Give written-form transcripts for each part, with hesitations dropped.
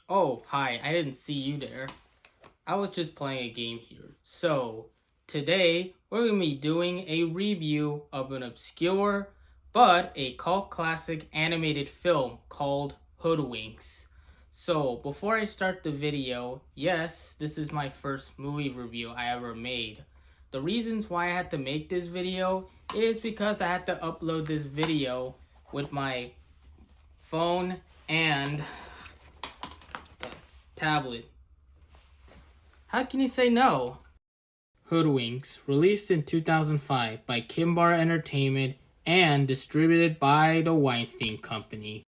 Oh, hi, I didn't see you there. I was just playing a game here. So, today we're going to be doing a review of an obscure but a cult classic animated film called Hoodwinked. So, before I start the video, yes, this is my first movie review I ever made. The reasons why I had to make this video is because I had to upload this video with my phone and tablet. How can you say no? Hoodwinked, released in 2005 by Kimbar Entertainment and distributed by the Weinstein Company.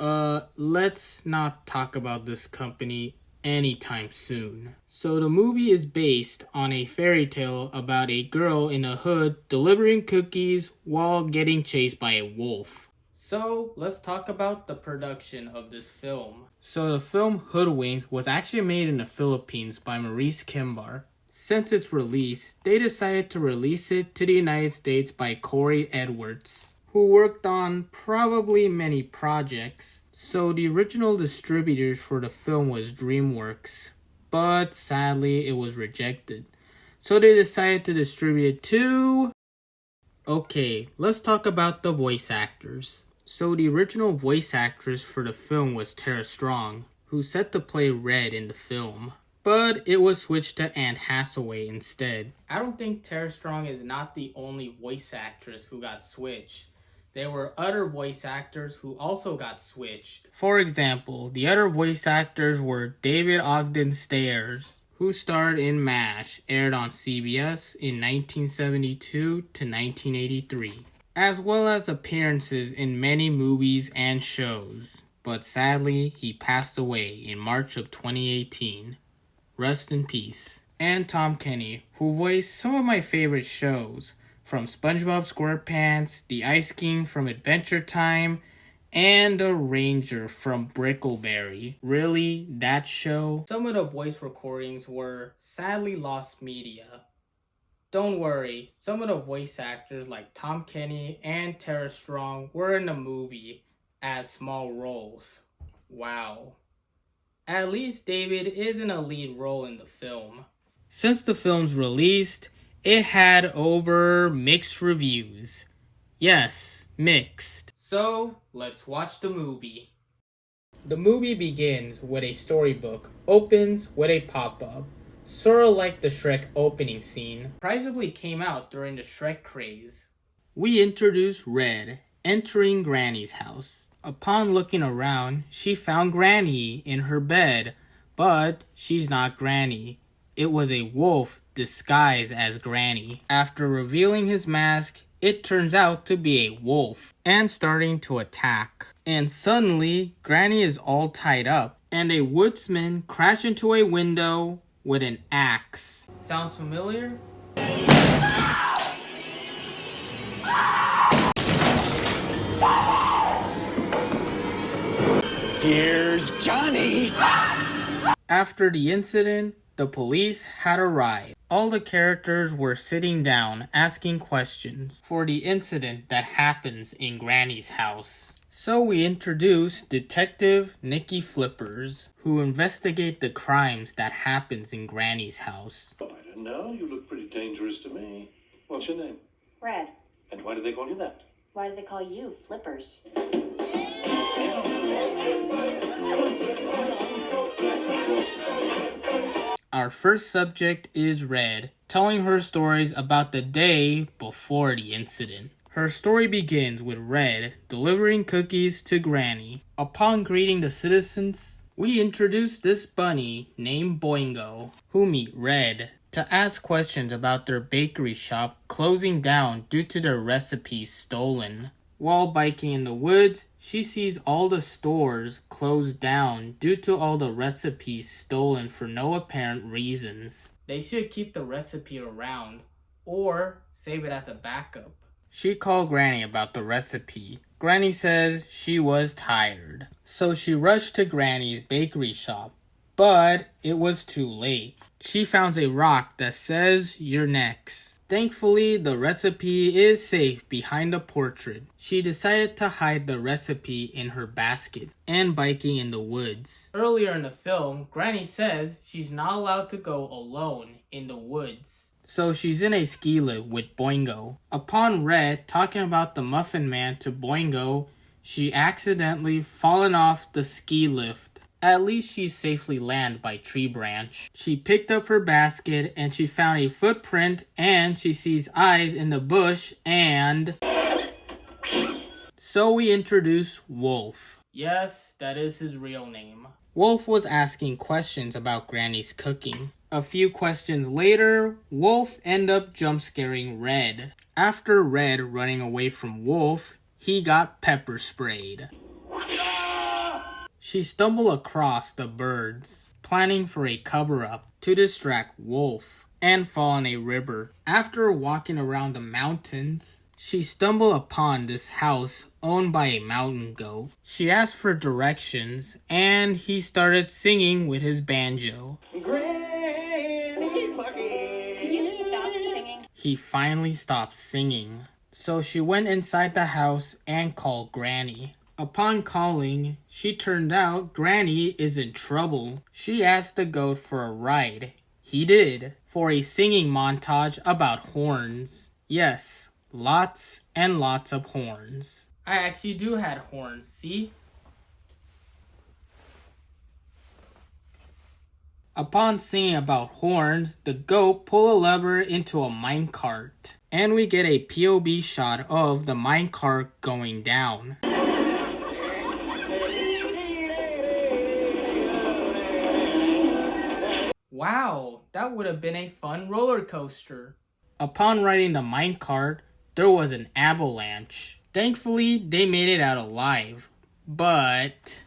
Let's not talk about this company anytime soon. So the movie is based on a fairy tale about a girl in a hood delivering cookies while getting chased by a wolf. So let's talk about the production of this film. So the film Hoodwinked was actually made in the Philippines by Maurice Kimbar. Since its release, they decided to release it to the United States by Corey Edwards, who worked on probably many projects. So the original distributors for the film was DreamWorks, but sadly it was rejected. So they decided to distribute it to... Okay, let's talk about the voice actors. So the original voice actress for the film was Tara Strong, who's set to play Red in the film. But it was switched to Anne Hathaway instead. I don't think Tara Strong is not the only voice actress who got switched. There were other voice actors who also got switched. For example, the other voice actors were David Ogden Stiers, who starred in MASH, aired on CBS in 1972 to 1983. As well as appearances in many movies and shows. But sadly, he passed away in March of 2018. Rest in peace. And Tom Kenny, who voiced some of my favorite shows, from SpongeBob SquarePants, the Ice King from Adventure Time, and the Ranger from Brickleberry. Really, that show? Some of the voice recordings were sadly lost media. Don't worry, some of the voice actors like Tom Kenny and Tara Strong were in the movie as small roles. Wow. At least David is in a lead role in the film. Since the film's released, it had over mixed reviews. Yes, mixed. So, let's watch the movie. The movie begins with a storybook, opens with a pop-up. Sorta like the Shrek opening scene. Surprisingly came out during the Shrek craze. We introduce Red entering Granny's house. Upon looking around, she found Granny in her bed, but she's not Granny. It was a wolf disguised as Granny. After revealing his mask, it turns out to be a wolf and starting to attack. And suddenly, Granny is all tied up, and a woodsman crashed into a window with an axe. Sounds familiar? Here's Johnny! After the incident, the police had arrived. All the characters were sitting down asking questions for the incident that happens in Granny's house. So we introduce Detective Nicky Flippers, who investigate the crimes that happens in Granny's house. Oh, I don't know. You look pretty dangerous to me. What's your name? Red. And why do they call you that? Why do they call you Flippers? Our first subject is Red, telling her stories about the day before the incident. Her story begins with Red delivering cookies to Granny. Upon greeting the citizens, we introduce this bunny named Boingo, who meet Red to ask questions about their bakery shop closing down due to their recipes stolen. While biking in the woods, she sees all the stores closed down due to all the recipes stolen for no apparent reasons. They should keep the recipe around, or save it as a backup. She called Granny about the recipe. Granny says she was tired, so she rushed to Granny's bakery shop, but it was too late. She found a rock that says, "You're next." Thankfully, the recipe is safe behind the portrait. She decided to hide the recipe in her basket and biking in the woods. Earlier in the film, Granny says she's not allowed to go alone in the woods. So she's in a ski lift with Boingo. Upon Red talking about the Muffin Man to Boingo, she accidentally fallen off the ski lift. At least she safely landed by tree branch. She picked up her basket and she found a footprint and she sees eyes in the bush and... So we introduce Wolf. Yes, that is his real name. Wolf was asking questions about Granny's cooking. A few questions later, Wolf ended up jump scaring Red. After Red running away from Wolf, he got pepper sprayed. She stumbled across the birds, planning for a cover-up to distract Wolf, and fall in a river. After walking around the mountains, she stumbled upon this house owned by a mountain goat. She asked for directions, and he started singing with his banjo. Granny Clucky. Could you stop singing? He finally stopped singing, so she went inside the house and called Granny. Upon calling, she turned out Granny is in trouble. She asked the goat for a ride. He did, for a singing montage about horns. Yes, lots and lots of horns. I actually do had horns, see? Upon singing about horns, the goat pulled a lever into a minecart. And we get a POV shot of the minecart going down. Wow, that would have been a fun roller coaster. Upon riding the minecart, there was an avalanche. Thankfully, they made it out alive. But...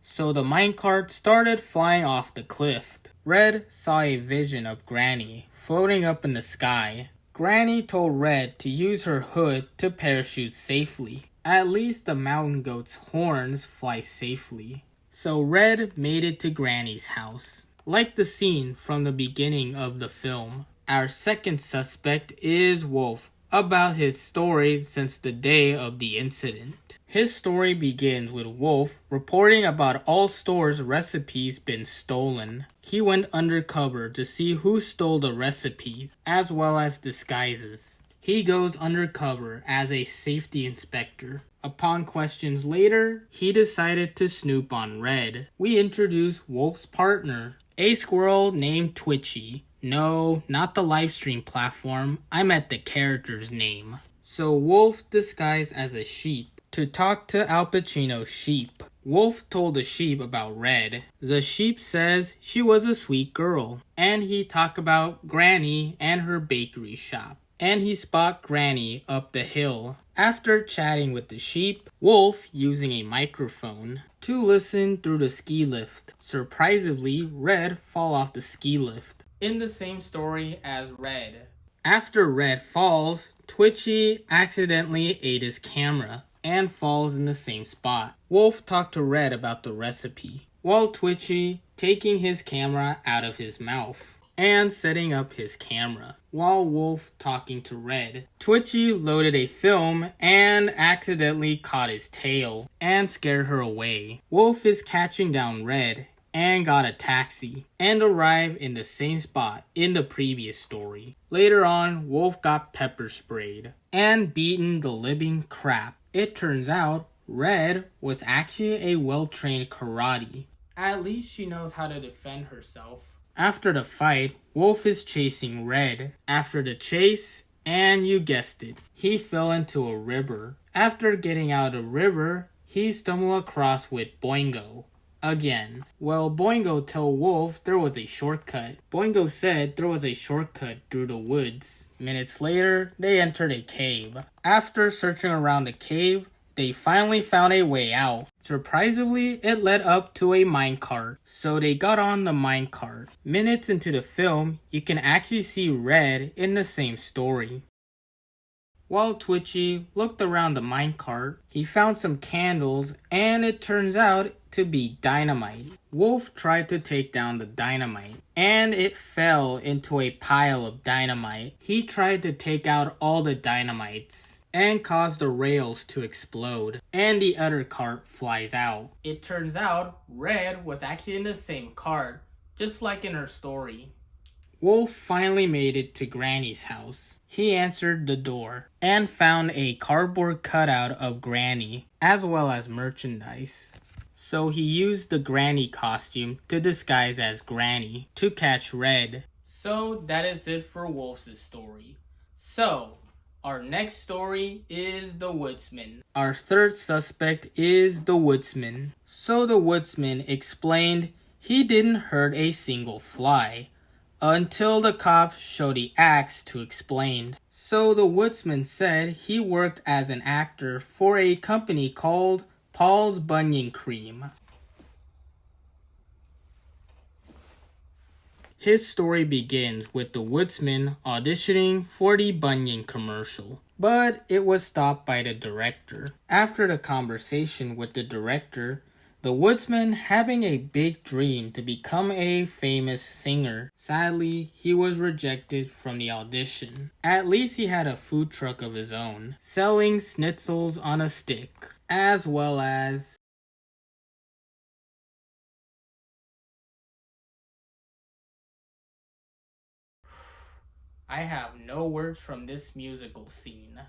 So the minecart started flying off the cliff. Red saw a vision of Granny floating up in the sky. Granny told Red to use her hood to parachute safely. At least the mountain goat's horns fly safely. So Red made it to Granny's house. Like the scene from the beginning of the film, our second suspect is Wolf, about his story since the day of the incident. His story begins with Wolf reporting about all stores' recipes been stolen. He went undercover to see who stole the recipes, as well as disguises. He goes undercover as a safety inspector. Upon questions later, he decided to snoop on Red. We introduce Wolf's partner, a squirrel named Twitchy. No, not the livestream platform, I meant the character's name. So Wolf disguised as a sheep to talk to Al Pacino's sheep. Wolf told the sheep about Red. The sheep says she was a sweet girl. And he talked about Granny and her bakery shop. And he spot Granny up the hill. After chatting with the sheep, Wolf using a microphone to listen through the ski lift. Surprisingly, Red fall off the ski lift. In the same story as Red. After Red falls, Twitchy accidentally ate his camera and falls in the same spot. Wolf talked to Red about the recipe, while Twitchy taking his camera out of his mouth and setting up his camera, while Wolf talking to Red. Twitchy loaded a film and accidentally caught his tail and scared her away. Wolf is catching down Red and got a taxi and arrived in the same spot in the previous story. Later on, Wolf got pepper sprayed and beaten the living crap. It turns out Red was actually a well-trained karate. At least she knows how to defend herself. After the fight, Wolf is chasing Red. After the chase, and you guessed it, he fell into a river. After getting out of the river, he stumbled across with Boingo. Again. Well, Boingo told Wolf there was a shortcut. Boingo said there was a shortcut through the woods. Minutes later, they entered a cave. After searching around the cave, they finally found a way out. Surprisingly, it led up to a minecart. So they got on the minecart. Minutes into the film, you can actually see Red in the same story. While Twitchy looked around the minecart, he found some candles and it turns out to be dynamite. Wolf tried to take down the dynamite and it fell into a pile of dynamite. He tried to take out all the dynamites and caused the rails to explode, and the other cart flies out. It turns out Red was actually in the same cart, just like in her story. Wolf finally made it to Granny's house. He answered the door and found a cardboard cutout of Granny, as well as merchandise. So he used the Granny costume to disguise as Granny to catch Red. So that is it for Wolf's story. So, our next story is the woodsman. Our third suspect is the woodsman. So the woodsman explained he didn't hurt a single fly until the cops showed the axe to explain. So the woodsman said he worked as an actor for a company called Paul's Bunion Cream. His story begins with the woodsman auditioning for the Bunion commercial, but it was stopped by the director. After the conversation with the director, the woodsman having a big dream to become a famous singer. Sadly, he was rejected from the audition. At least he had a food truck of his own, selling schnitzels on a stick, as well as I have no words from this musical scene.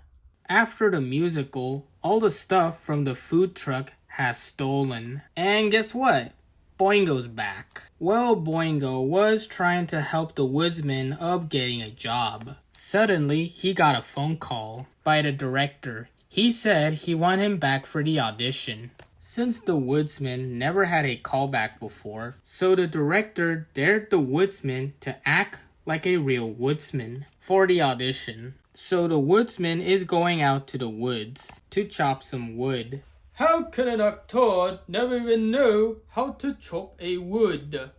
After the musical, all the stuff from the food truck has stolen. And guess what? Boingo's back. Well, Boingo was trying to help the woodsman of getting a job. Suddenly, he got a phone call by the director. He said he wanted him back for the audition. Since the woodsman never had a callback before, so the director dared the woodsman to act like a real woodsman for the audition. So the woodsman is going out to the woods to chop some wood. How can an actor never even know how to chop a wood?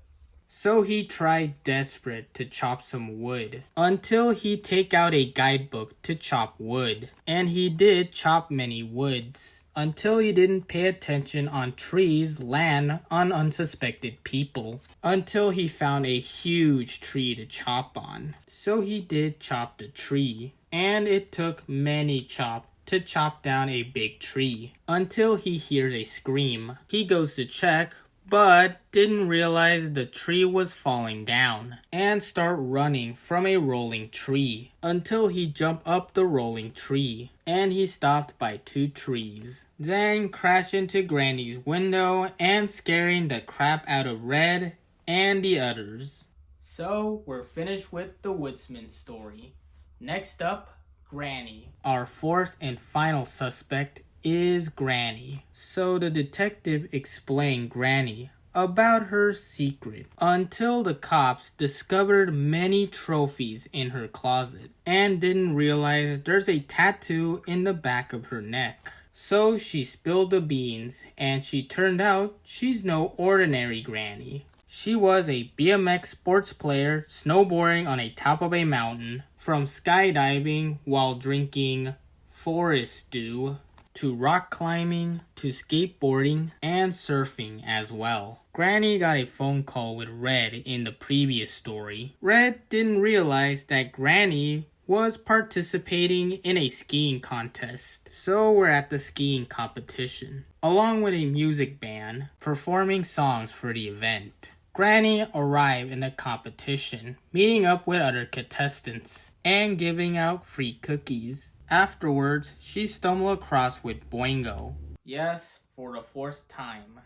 So he tried desperate to chop some wood until he take out a guidebook to chop wood. And he did chop many woods until he didn't pay attention on trees, land, on unsuspected people. Until he found a huge tree to chop on. So he did chop the tree. And it took many chops to chop down a big tree until he hears a scream. He goes to check, but didn't realize the tree was falling down and start running from a rolling tree until he jumped up the rolling tree and he stopped by 2 trees. Then crashed into Granny's window and scaring the crap out of Red and the others. So we're finished with the woodsman story. Next up, Granny. Our fourth and final suspect is Granny. So the detective explained Granny about her secret until the cops discovered many trophies in her closet and didn't realize there's a tattoo in the back of her neck. So she spilled the beans and she turned out she's no ordinary Granny. She was a BMX sports player snowboarding on a top of a mountain, from skydiving while drinking forest dew, to rock climbing, to skateboarding, and surfing as well. Granny got a phone call with Red in the previous story. Red didn't realize that Granny was participating in a skiing contest. So we're at the skiing competition, along with a music band performing songs for the event. Granny arrived in the competition, meeting up with other contestants, and giving out free cookies. Afterwards, she stumbled across with Boingo. Yes, for the 4th time.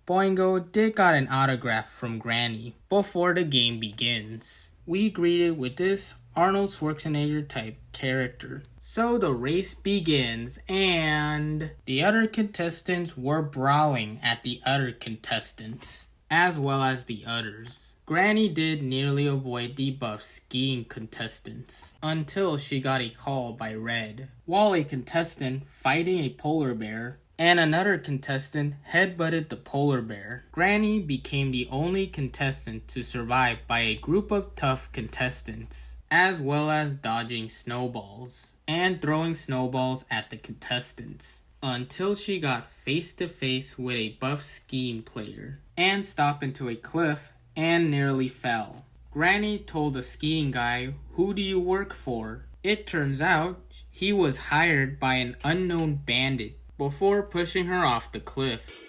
Boingo did got an autograph from Granny before the game begins. We greeted with this Arnold Schwarzenegger type character. So the race begins and the other contestants were brawling at the other contestants, as well as the others. Granny did nearly avoid the buff skiing contestants until she got a call by Red. While a contestant fighting a polar bear and another contestant headbutted the polar bear. Granny became the only contestant to survive by a group of tough contestants, as well as dodging snowballs and throwing snowballs at the contestants, until she got face to face with a buff skiing player and stopped into a cliff and nearly fell. Granny told the skiing guy, "Who do you work for?" It turns out he was hired by an unknown bandit before pushing her off the cliff.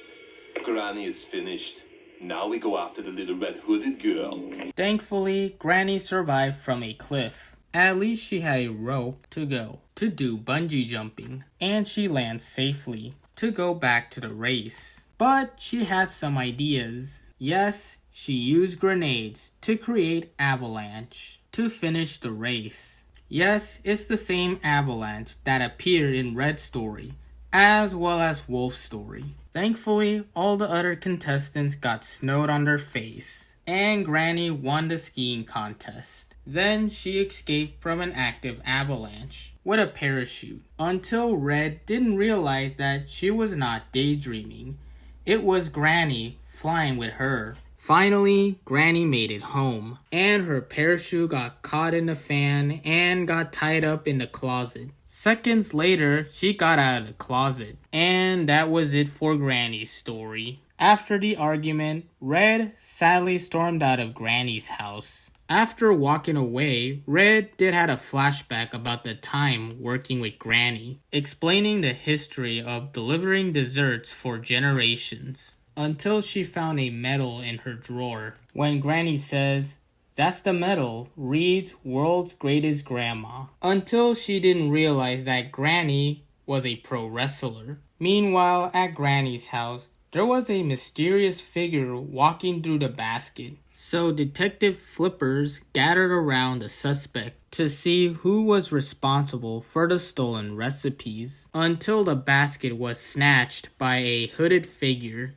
Granny is finished. Now we go after the little red hooded girl. Thankfully, Granny survived from a cliff. At least she had a rope to go to do bungee jumping, and she lands safely to go back to the race. But she has some ideas. Yes, she used grenades to create avalanche to finish the race. Yes, it's the same avalanche that appeared in Red's story, as well as Wolf's story. Thankfully, all the other contestants got snowed on their face, and Granny won the skiing contest. Then she escaped from an active avalanche with a parachute, until Red didn't realize that she was not daydreaming. It was Granny flying with her. Finally, Granny made it home, and her parachute got caught in the fan and got tied up in the closet. Seconds later, she got out of the closet, and that was it for Granny's story. After the argument, Red sadly stormed out of Granny's house. After walking away, Red did have a flashback about the time working with Granny, explaining the history of delivering desserts for generations, until she found a medal in her drawer. When Granny says, "That's the medal, reads World's Greatest Grandma," until she didn't realize that Granny was a pro wrestler. Meanwhile, at Granny's house, there was a mysterious figure walking through the basket. So Detective Flippers gathered around the suspect to see who was responsible for the stolen recipes, until the basket was snatched by a hooded figure.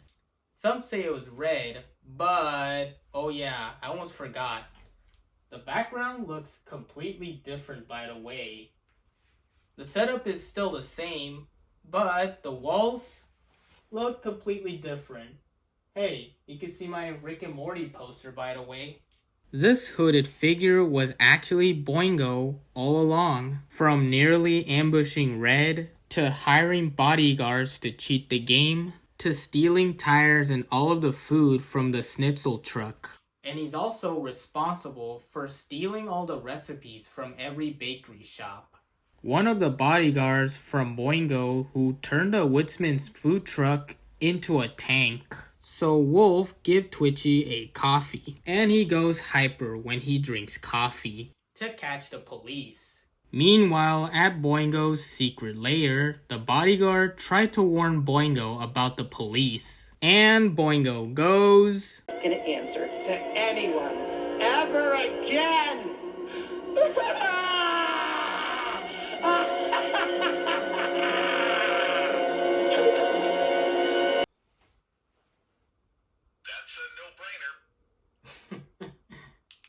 Some say it was Red, but oh yeah, I almost forgot. The background looks completely different, by the way. The setup is still the same, but the walls look completely different. Hey, you can see my Rick and Morty poster, by the way. This hooded figure was actually Boingo all along, from nearly ambushing Red, to hiring bodyguards to cheat the game, to stealing tires and all of the food from the schnitzel truck. And he's also responsible for stealing all the recipes from every bakery shop. One of the bodyguards from Boingo who turned the woodsman's food truck into a tank. So Wolf give Twitchy a coffee, and he goes hyper when he drinks coffee to catch the police. Meanwhile, at Boingo's secret lair, the bodyguard tried to warn Boingo about the police. And Boingo goes, "I'm gonna answer to anyone ever again."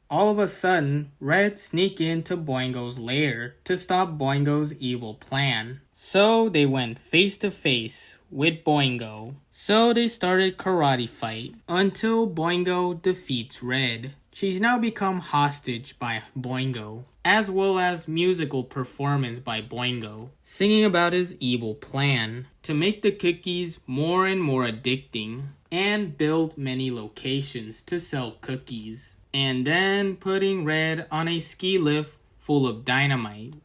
All of a sudden, Red sneaked into Boingo's lair to stop Boingo's evil plan. So they went face to face with Boingo. So they started karate fight until Boingo defeats Red. She's now become hostage by Boingo, as well as musical performance by Boingo, singing about his evil plan to make the cookies more and more addicting and build many locations to sell cookies. And then putting Red on a ski lift full of dynamite.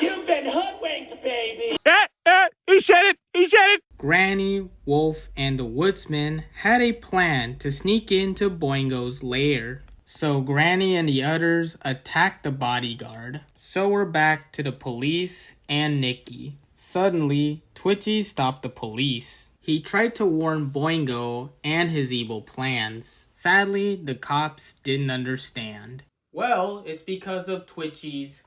You've been hoodwinked, baby. He said it! Granny, Wolf, and the woodsman had a plan to sneak into Boingo's lair. So Granny and the others attacked the bodyguard. So we're back to the police and Nikki. Suddenly, Twitchy stopped the police. He tried to warn Boingo and his evil plans. Sadly, the cops didn't understand. Well, it's because of Twitchy's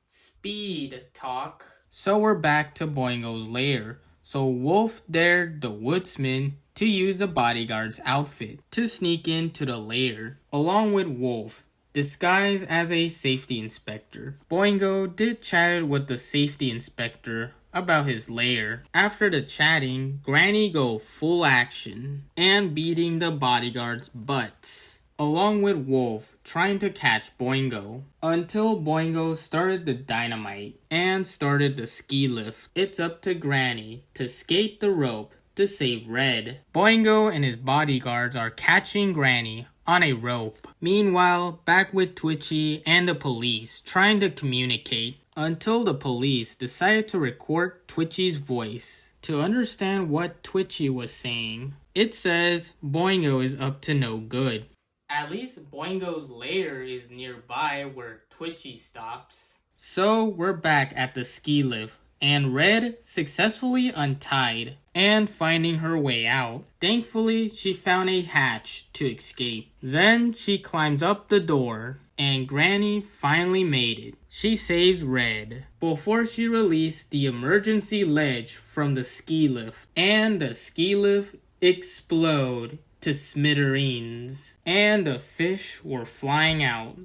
speed talk. So we're back to Boingo's lair. So Wolf dared the woodsman to use the bodyguard's outfit to sneak into the lair, along with Wolf, disguised as a safety inspector. Boingo did chat with the safety inspector about his lair. After the chatting, Granny go full action and beating the bodyguards' butts, along with Wolf trying to catch Boingo, until Boingo started the dynamite and started the ski lift. It's up to Granny to skate the rope to save Red. Boingo and his bodyguards are catching Granny on a rope. Meanwhile, back with Twitchy and the police trying to communicate, until the police decided to record Twitchy's voice to understand what Twitchy was saying. It says Boingo is up to no good. At least Boingo's lair is nearby where Twitchy stops. So we're back at the ski lift, and Red successfully untied and finding her way out. Thankfully, she found a hatch to escape. Then she climbs up the door, and Granny finally made it. She saves Red before she released the emergency ledge from the ski lift, and the ski lift exploded to smithereens, and the fish were flying out.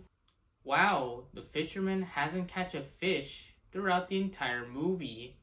Wow, the fisherman hasn't catch a fish throughout the entire movie.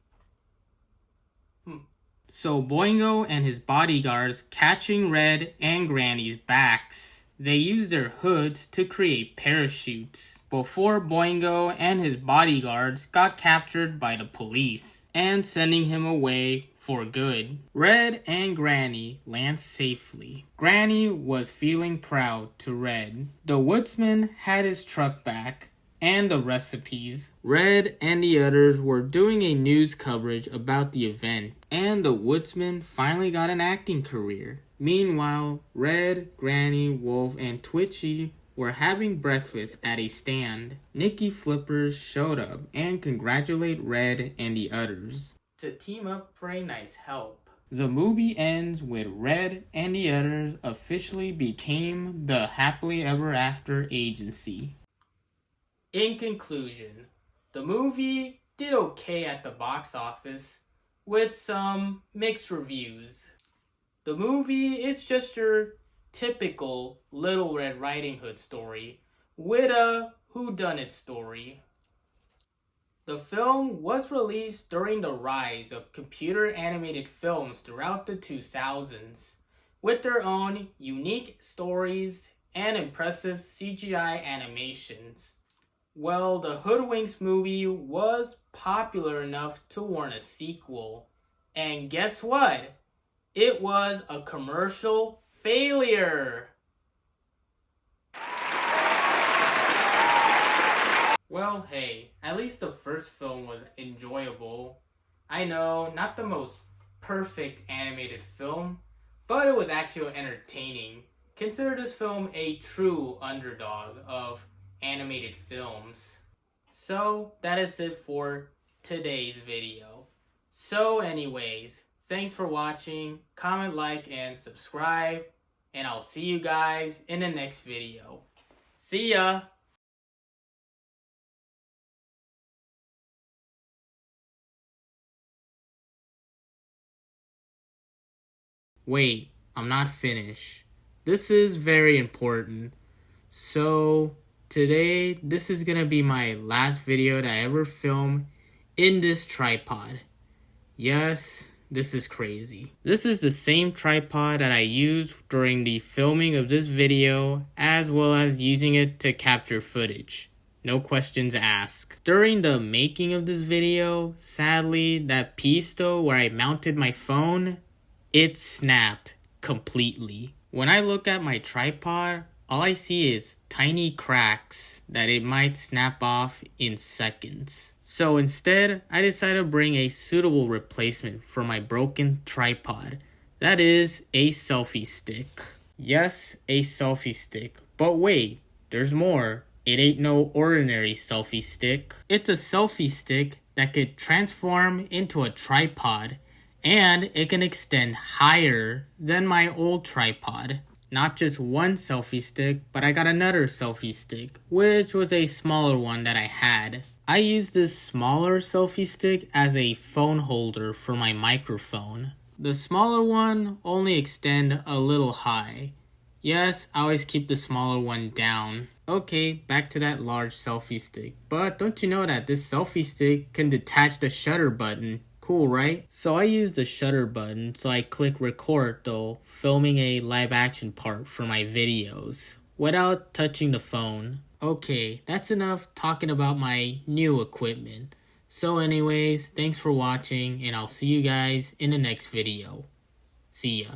So Boingo and his bodyguards catching Red and Granny's backs. They use their hoods to create parachutes before Boingo and his bodyguards got captured by the police and sending him away for good. Red and Granny land safely. Granny was feeling proud to Red. The woodsman had his truck back and the recipes. Red and the others were doing a news coverage about the event, and the woodsman finally got an acting career. Meanwhile, Red, Granny, Wolf, and Twitchy were having breakfast at a stand. Nikki Flippers showed up and congratulate Red and the others to team up for a nice help. The movie ends with Red and the others officially became the Happily Ever After agency. In conclusion, the movie did okay at the box office with some mixed reviews. The movie is just your typical Little Red Riding Hood story with a whodunit story. The film was released during the rise of computer animated films throughout the 2000s, with their own unique stories and impressive CGI animations. Well, the Hoodwinked movie was popular enough to warrant a sequel, and guess what? It was a commercial failure. Well, hey, at least the first film was enjoyable. I know, not the most perfect animated film, but it was actually entertaining. Consider this film a true underdog of animated films. So, that is it for today's video. So anyways, thanks for watching, comment, like, and subscribe, and I'll see you guys in the next video. See ya! Wait, I'm not finished. This is very important. So, today, this is gonna be my last video that I ever filmed in this tripod. Yes, this is crazy. This is the same tripod that I used during the filming of this video, as well as using it to capture footage. No questions asked. During the making of this video, sadly, that piece though where I mounted my phone, it snapped completely. When I look at my tripod, all I see is tiny cracks that it might snap off in seconds. So instead, I decided to bring a suitable replacement for my broken tripod. That is a selfie stick. Yes, a selfie stick. But wait, there's more. It ain't no ordinary selfie stick. It's a selfie stick that could transform into a tripod, and it can extend higher than my old tripod. Not just one selfie stick, but I got another selfie stick, which was a smaller one that I had. I used this smaller selfie stick as a phone holder for my microphone. The smaller one only extend a little high. Yes, I always keep the smaller one down. Okay, back to that large selfie stick. But don't you know that this selfie stick can detach the shutter button Cool, right? So I use the shutter button, so I click record though, filming a live action part for my videos, without touching the phone. Okay, that's enough talking about my new equipment. So anyways, thanks for watching, and I'll see you guys in the next video. See ya.